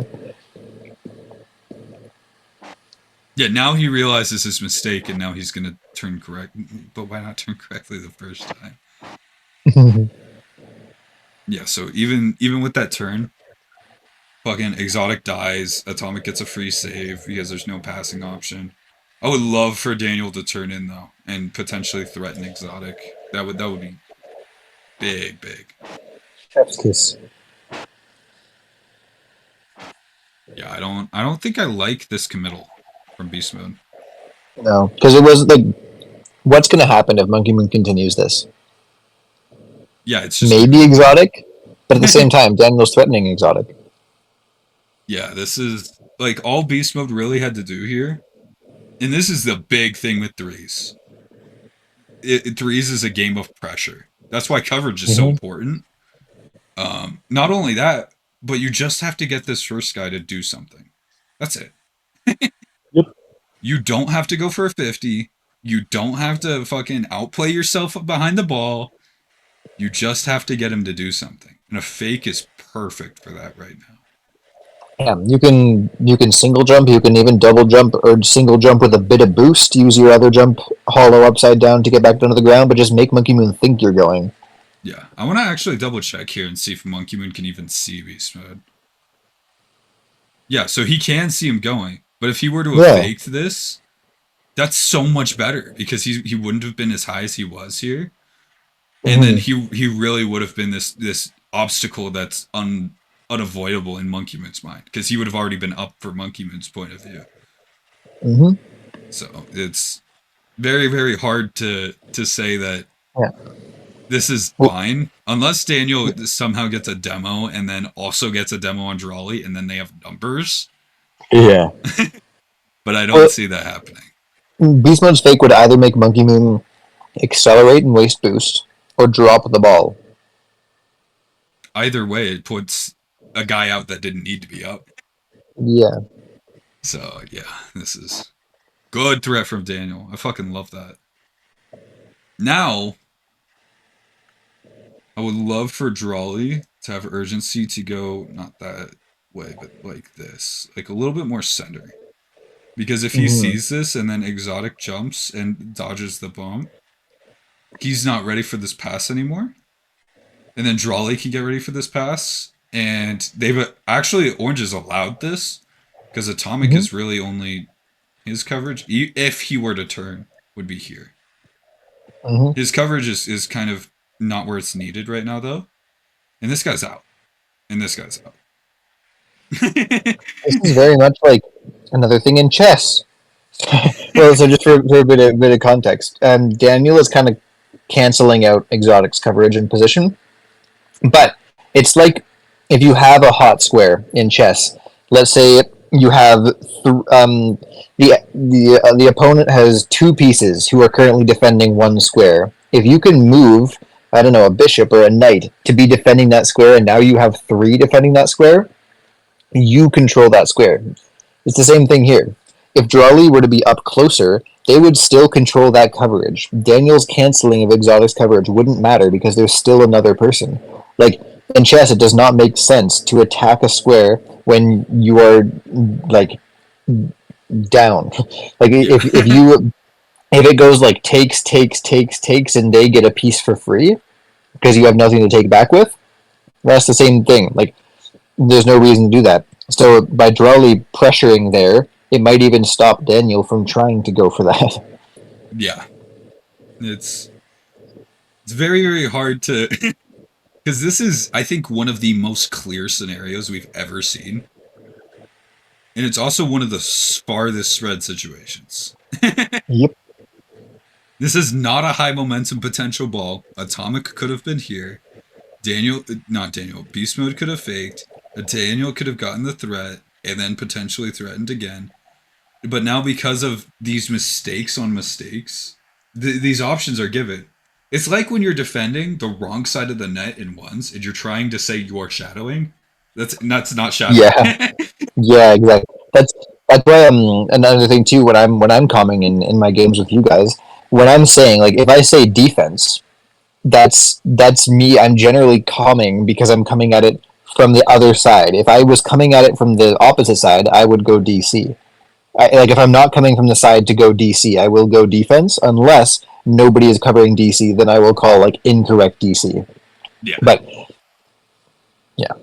Yeah, now he realizes his mistake, and now he's gonna turn correct. But why not turn correctly the first time? Yeah, so even with that turn, fucking Exotic dies, Atomic gets a free save because there's no passing option. I would love for Daniel to turn in though and potentially threaten Exotic. That would be big. Chef's kiss. Yeah, I don't think I like this committal from Beast Mode. No, because it was like, what's going to happen if Monkey Moon continues this? Yeah, it's just Maybe Exotic, but at the same time, Daniel's threatening Exotic. Yeah, this is like all Beast Mode really had to do here, and this is the big thing with threes. Threes is a game of pressure. That's why coverage is so important. Not only that, but you just have to get this first guy to do something. That's it. Yep. You don't have to go for a 50. You don't have to fucking outplay yourself behind the ball. You just have to get him to do something. And a fake is perfect for that right now. Yeah, you can single jump, you can even double jump or single jump with a bit of boost. Use your other jump hollow upside down to get back down to the ground, but just make Monkey Moon think you're going. Yeah, I want to actually double check here and see if Monkey Moon can even see Beast Mode. Yeah, so he can see him going, but if he were to have Yeah. faked this, that's so much better because he wouldn't have been as high as he was here, and then he really would have been this obstacle that's unavoidable in Monkey Moon's mind because he would have already been up for Monkey Moon's point of view. So it's very, very hard to say that this is fine unless Daniel somehow gets a demo and then also gets a demo on Drawley and then they have numbers. Yeah. But I don't see that happening. Beast Mode's fake would either make Monkey Moon accelerate and waste boost, or drop the ball. Either way, it puts a guy out that didn't need to be up. Yeah. So, yeah, this is good threat from Daniel. I fucking love that. Now, I would love for Drawley to have urgency to go not that way, but like this. Like a little bit more center. Because if he sees this and then Exotic jumps and dodges the bump, he's not ready for this pass anymore. And then Drawley can get ready for this pass. And they've actually, Orange has allowed this because Atomic is really only his coverage, if he were to turn, would be here. His coverage is kind of not where it's needed right now, though. And this guy's out. And this guy's out. This is very much like another thing in chess. Well, so just for a bit of context, Daniel is kind of canceling out Exotic's coverage and position, but it's like if you have a hot square in chess. Let's say you have the opponent has two pieces who are currently defending one square. If you can move, I don't know, a bishop or a knight to be defending that square, and now you have three defending that square, you control that square. It's the same thing here. If Drawley were to be up closer, they would still control that coverage. Daniel's canceling of Exotic's coverage wouldn't matter because there's still another person. Like, in chess, it does not make sense to attack a square when you are, like, down. Like, if it goes, like, takes, and they get a piece for free because you have nothing to take back with, that's the same thing. Like, there's no reason to do that. So by Drawley pressuring there, it might even stop Daniel from trying to go for that. Yeah. It's very, very hard to... Because this is, I think, one of the most clear scenarios we've ever seen. And it's also one of the farthest spread situations. Yep. This is not a high momentum potential ball. Atomic could have been here. Beast Mode could have faked. Daniel could have gotten the threat and then potentially threatened again. But now because of these mistakes on mistakes, these options are given. It's like when you're defending the wrong side of the net in ones and you're trying to say you're shadowing. That's not shadowing. Yeah. Yeah, exactly. That's why another thing too when I'm calming in my games with you guys, when I'm saying, like, if I say defense, that's me. I'm generally calming because I'm coming at it from the other side. If I was coming at it from the opposite side, I would go DC. Like, if I'm not coming from the side to go DC, I will go defense unless nobody is covering DC. Then I will call, like, incorrect DC. Yeah. But yeah.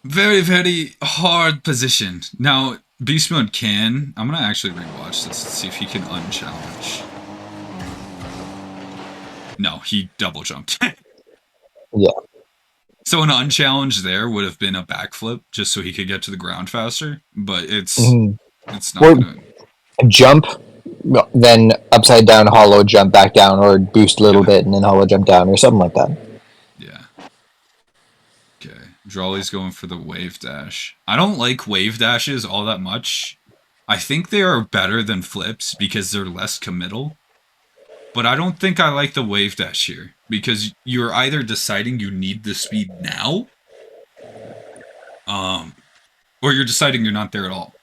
Very, very hard position. Now, Beast Mode can... I'm going to actually rewatch this to see if he can unchallenge. No, he double jumped. Yeah. So an unchallenged there would have been a backflip just so he could get to the ground faster, but it's not going to... Jump, then upside down hollow jump back down, or boost a little bit and then hollow jump down, or something like that. Yeah. Okay. Drawley's going for the wave dash. I don't like wave dashes all that much. I think they are better than flips because they're less committal. But I don't think I like the wave dash here because you're either deciding you need the speed now, or you're deciding you're not there at all.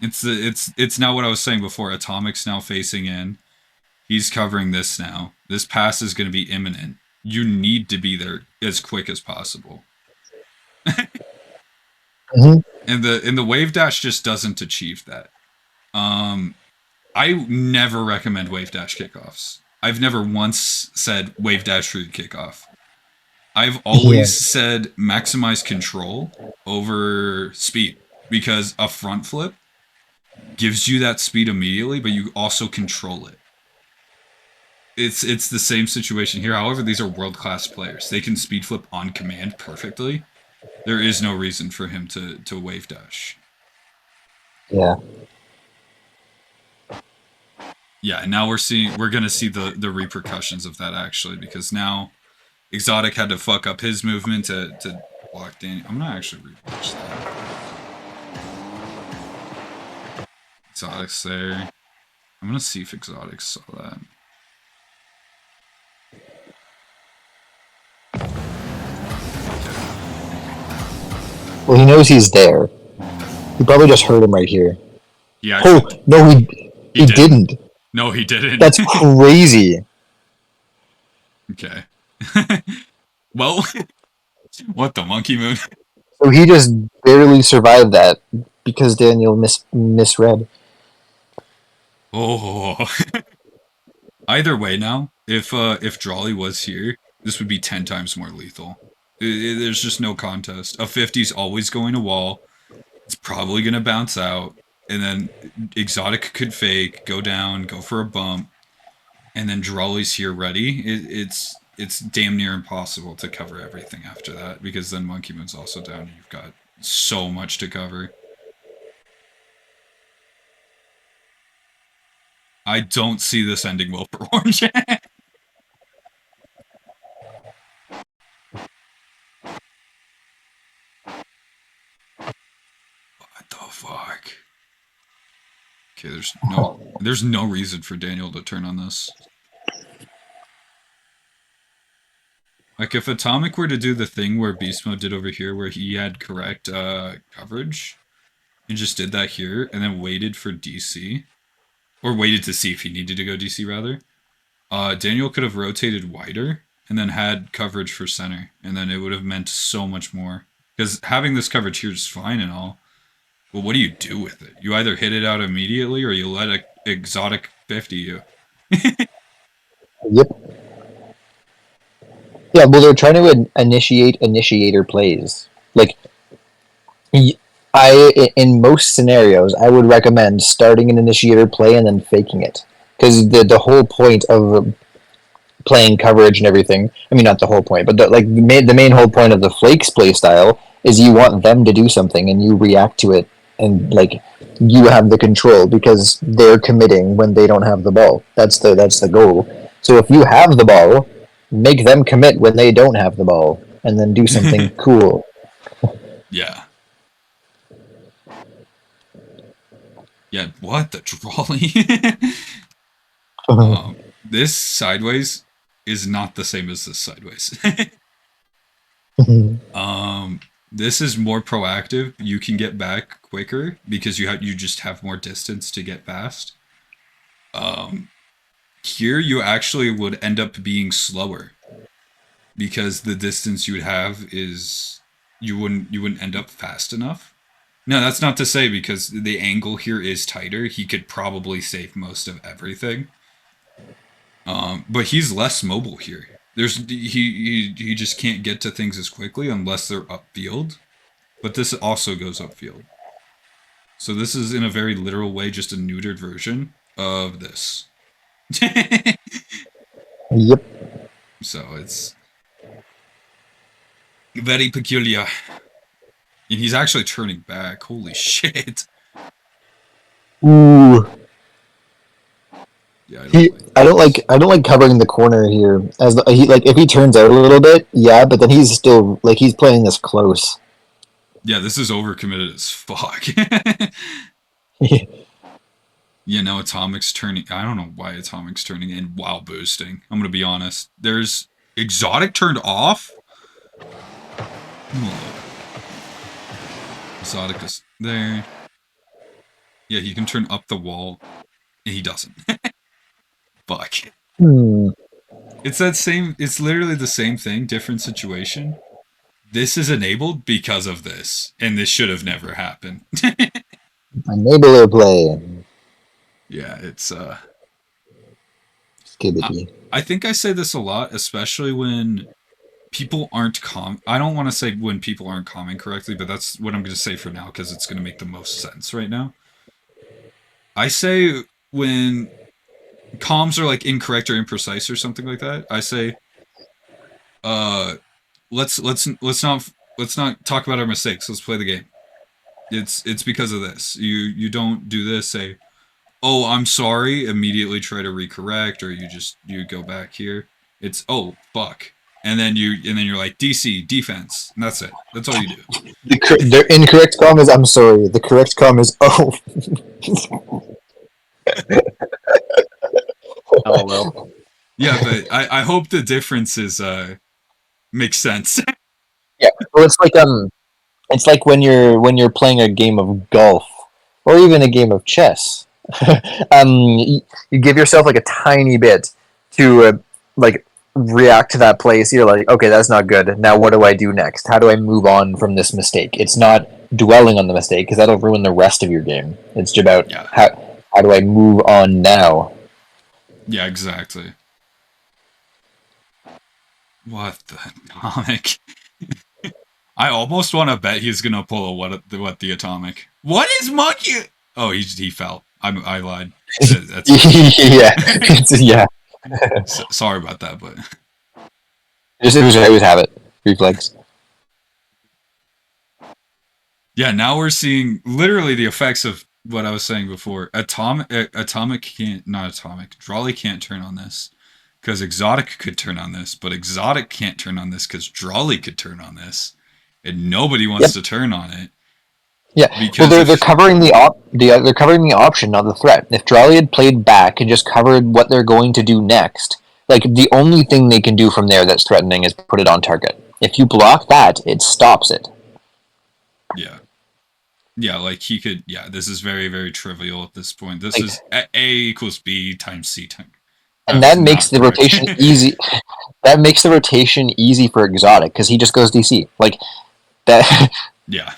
It's now what I was saying before. Atomic's now facing in. He's covering this now. This pass is going to be imminent. You need to be there as quick as possible. Mhm. And the wave dash just doesn't achieve that. I never recommend wave dash kickoffs. I've never once said wave dash for your kickoff. I've Yeah. always said maximize control over speed because a front flip gives you that speed immediately, but you also control it. It's the same situation here. However, these are world class players. They can speed flip on command perfectly. There is no reason for him to wave dash. Yeah. Yeah, and now we're gonna see the repercussions of that actually, because now Exotic had to fuck up his movement to block Daniel. I'm gonna actually rewatch that. Exotic's there. I'm gonna see if Exotic saw that. Well, he knows he's there. He probably just heard him right here. He Oh actually no, he didn't. didn't. No, he didn't. That's crazy. Okay. Well, what the monkey moon? So he just barely survived that because Daniel misread. Oh. Either way, now if Drawley was here, this would be 10 times more lethal. There's just no contest. A 50's always going to wall. It's probably gonna bounce out, and then Exotic could fake, go down, go for a bump, and then Drawley's here ready. It's damn near impossible to cover everything after that, because then Monkey Moon's also down and you've got so much to cover. I don't see this ending well for Orange. What the fuck? Okay, there's no reason for Daniel to turn on this. Like, if Atomic were to do the thing where Beast Mode did over here, where he had correct coverage, and just did that here, and then waited for DC, or waited to see if he needed to go DC, rather, Daniel could have rotated wider, and then had coverage for center, and then it would have meant so much more. Because having this coverage here is fine and all, but what do you do with it? You either hit it out immediately, or you let an Exotic 50 you. Yep. Yeah, well, they're trying to initiate initiator plays. Like, in most scenarios, I would recommend starting an initiator play and then faking it, because the whole point of playing coverage and everything. I mean, not the whole point, but the main whole point of the Flakes play style is you want them to do something and you react to it, and like you have the control because they're committing when they don't have the ball. That's the goal. So if you have the ball, make them commit when they don't have the ball, and then do something cool. Yeah. Yeah, what the trolley? This sideways is not the same as this sideways. This is more proactive. You can get back quicker because you just have more distance to get past. Here you actually would end up being slower because the distance you would have is you wouldn't end up fast enough. No, that's not to say because the angle here is tighter. He could probably save most of everything. But he's less mobile here. He just can't get to things as quickly unless they're upfield. But this also goes upfield. So this is in a very literal way just a neutered version of this. Yep. So it's very peculiar. And he's actually turning back. Holy shit. Ooh. Yeah, I don't like covering the corner here. If he turns out a little bit, yeah, but then he's still he's playing this close. Yeah, this is overcommitted as fuck. Yeah, no, Atomic's turning. I don't know why Atomic's turning in while boosting. I'm gonna be honest. There's Exotic turned off. Exotic is there. Yeah, he can turn up the wall, and he doesn't. Fuck. Hmm. It's that same. It's literally the same thing, different situation. This is enabled because of this, and this should have never happened. Enabler play. Yeah, it's Skibbity. I think I say this a lot, especially when people aren't I don't want to say when people aren't calming correctly, but that's what I'm going to say for now because it's going to make the most sense right now. I say when comms are like incorrect or imprecise or something like that. I say, uh, let's not talk about our mistakes. Let's play the game. It's because of this. You don't do this. Say, oh, I'm sorry. Immediately try to recorrect, or you go back here. It's oh fuck, and then you're like DC defense, and that's it. That's all you do. The incorrect com is I'm sorry. The correct com is oh. LOL. Yeah, but I hope the difference is makes sense. Yeah. Well, it's like when you're playing a game of golf or even a game of chess. You give yourself like a tiny bit to like react to that place. You're like, okay, that's not good. Now, what do I do next? How do I move on from this mistake? It's not dwelling on the mistake because that'll ruin the rest of your game. It's about Yeah, how do I move on now? yeah, exactly. What the atomic? I almost want to bet he's gonna pull a what the atomic. What is monkey? Oh, he fell. I lied. That's Yeah, yeah. sorry about that, but It was habit reflex. yeah, now we're seeing literally the effects of what I was saying before. Atomic can't not atomic. Drawley can't turn on this because Exotic could turn on this, but Exotic can't turn on this because Drawley could turn on this, and nobody wants Yep. to turn on it. Yeah, Because well, they're covering they're covering the option, not the threat. If Drali had played back and just covered what they're going to do next, like the only thing they can do from there that's threatening is put it on target. If you block that, it stops it. yeah. Yeah, like he could. Yeah, this is very, very trivial at this point. This Like, is A equals B times C times. and That's that makes not the correct. rotation easy. That makes the rotation easy for Exotic because he just goes DC. Like that. Yeah,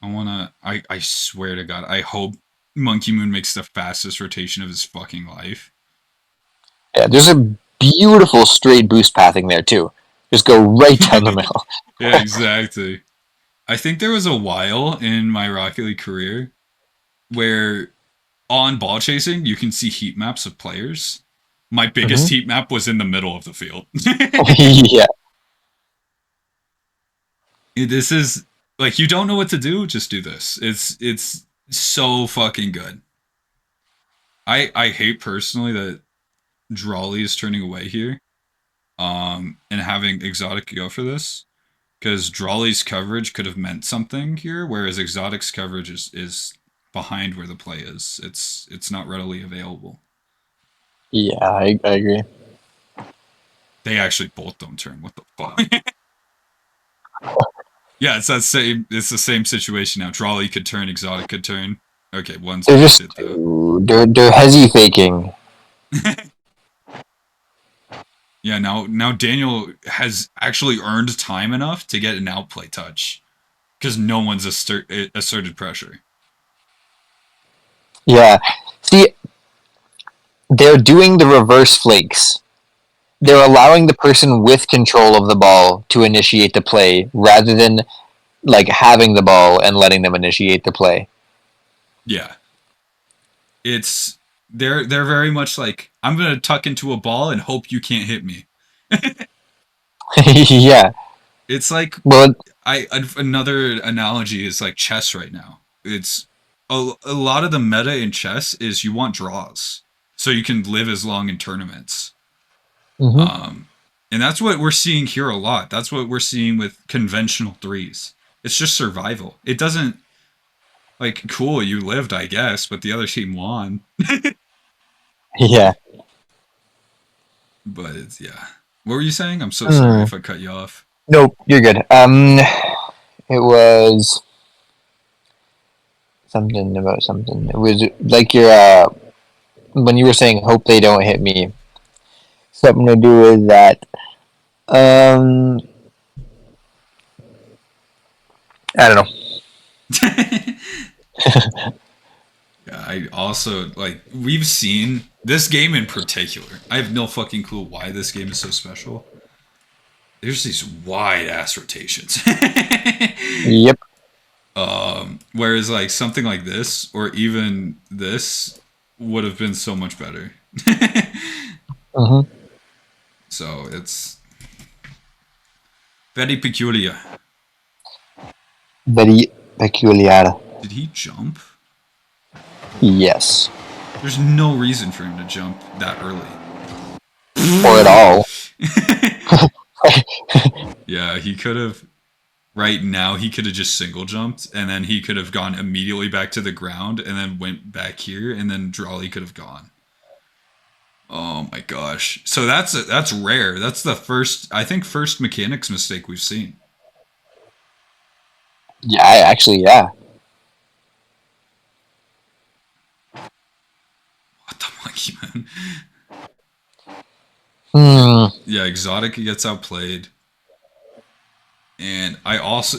I wanna. I swear to God, I hope Monkey Moon makes the fastest rotation of his fucking life. Yeah, there's a beautiful straight boost pathing there too. Just go right down the middle. Yeah, exactly. I think there was a while in my Rocket League career where on ball chasing you can see heat maps of players. My biggest heat map was in the middle of the field. Yeah. This is like you don't know what to do, just do this. It's so fucking good. I hate personally that Drawley is turning away here. And having Exotic go for this. Because Drawley's coverage could have meant something here, whereas Exotic's coverage is behind where the play is. It's not readily available. Yeah, I agree. They actually both don't turn. What the fuck? Yeah, it's that same. It's the same situation now. Drawley could turn. Exotic could turn. Okay, one's They're bullshit just though. they're hezzy faking. Yeah, now Daniel has actually earned time enough to get an outplay touch because no one's asserted pressure. Yeah. See, they're doing the reverse flakes. They're allowing the person with control of the ball to initiate the play rather than like having the ball and letting them initiate the play. Yeah, it's they're very much like I'm gonna tuck into a ball and hope you can't hit me. Yeah. It's like Well, another analogy is like chess right now. It's a lot of the meta in chess is you want draws so you can live as long in tournaments. mm-hmm. And that's what we're seeing here a lot. That's what we're seeing with conventional threes. It's just survival. It doesn't like cool you lived, I guess, but the other team won. Yeah. But it's yeah. What were you saying? I'm so sorry if I cut you off. Nope, you're good. It was something about something. It was like your when you were saying hope they don't hit me. Something to do with that. I don't know. Yeah, I also like we've seen this game in particular. I have no fucking clue why this game is so special. There's these wide ass rotations. Yep. Whereas like something like this or even this would have been so much better. So it's very peculiar. Very peculiar. Did he jump? Yes. There's no reason for him to jump that early. Or at all. Yeah, he could have. Right now, he could have just single jumped, and then he could have gone immediately back to the ground, and then went back here, and then Drawley could have gone. Oh my gosh! So that's rare. That's the first mechanics mistake we've seen. Yeah, yeah. What the monkey man? Hmm. Yeah, Exotic gets outplayed, and I also.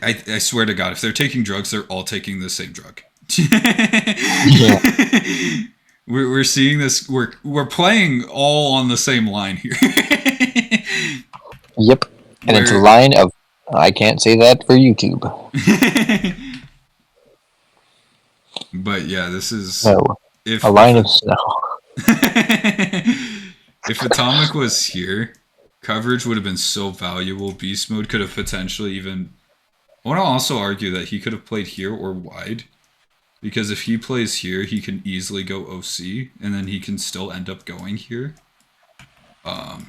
I swear to God, if they're taking drugs, they're all taking the same drug. Yeah. We're seeing this. We're playing all on the same line here. Yep. And it's a line of. I can't say that for YouTube. But yeah, this is No. A line of snow. If Atomic was here, coverage would have been so valuable. Beast mode could have potentially even. I want to also argue that he could have played here or wide. Because if he plays here, he can easily go OC, and then he can still end up going here. But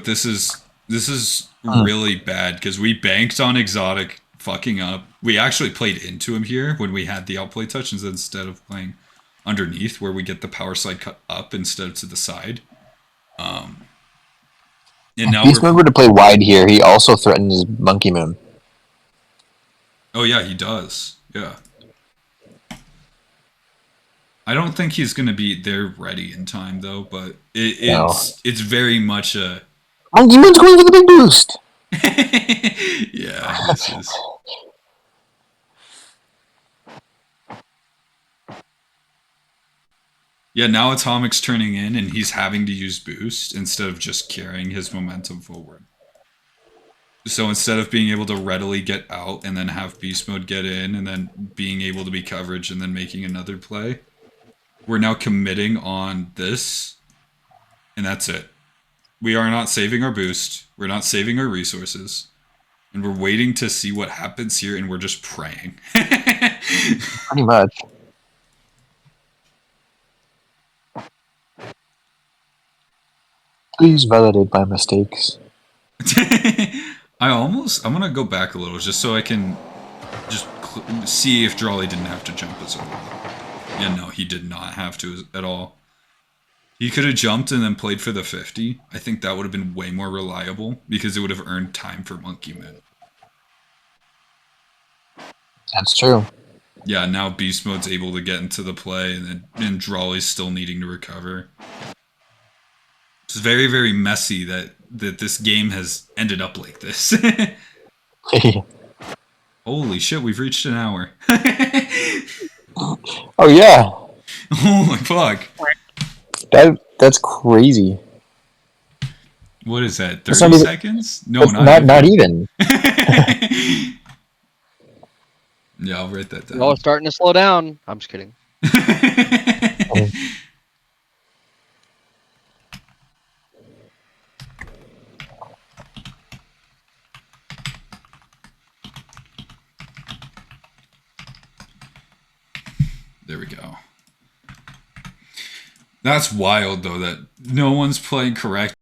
this is really bad, because we banked on Exotic fucking up. We actually played into him here when we had the outplay touch, instead of playing underneath, where we get the power slide cut up instead of to the side. And now Beast Mode were to play wide here, he also threatens Monkey Moon. Oh yeah, he does. Yeah. I don't think he's going to be there ready in time, though, but it's very much a... Monkey Moon's going for the big boost! Yeah, this is... Yeah, now Atomic's turning in, and he's having to use boost instead of just carrying his momentum forward. So instead of being able to readily get out and then have Beast Mode get in and then being able to be coverage and then making another play, we're now committing on this, and that's it. We are not saving our boost, we're not saving our resources, and we're waiting to see what happens here, and we're just praying. Pretty much. Please validate my mistakes. I'm gonna go back a little just so I can just see if Drawley didn't have to jump as well. Yeah, no, he did not have to at all. He could have jumped and then played for the 50. I think that would have been way more reliable because it would have earned time for Monkey Man. That's true. Yeah, now Beast Mode's able to get into the play, and Drawley's still needing to recover. It's very, very messy that this game has ended up like this. Holy shit, we've reached an hour. Oh yeah. Oh my fuck. That's crazy. What is that? 30 seconds? No, not even. Yeah, I'll write that down. We're all starting to slow down. I'm just kidding. There we go. That's wild, though, that no one's playing correct.